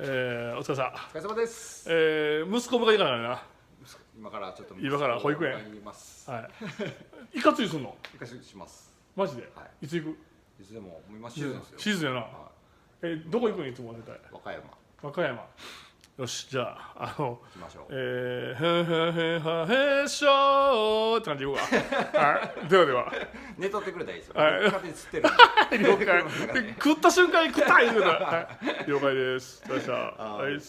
お疲れさお疲れ様です。息子迎え行かないな。今からちょっと今から保育園迎えに行きます。はい。いかついすんの行かします。マジで、はい、いつ行く？いつでも、もう今シーズンですよ。シーズンやな、はどこ行くのいつも絶対？和歌山。和歌山。よし、じゃあ行きましょう。へへへはへしょーって感じでいこうか。はい。ではでは。寝とってくれたらいいですよ。はい。勝手に釣ってる。了解。食った瞬間に食った言うから。はい。了解です。よっしゃ。はい。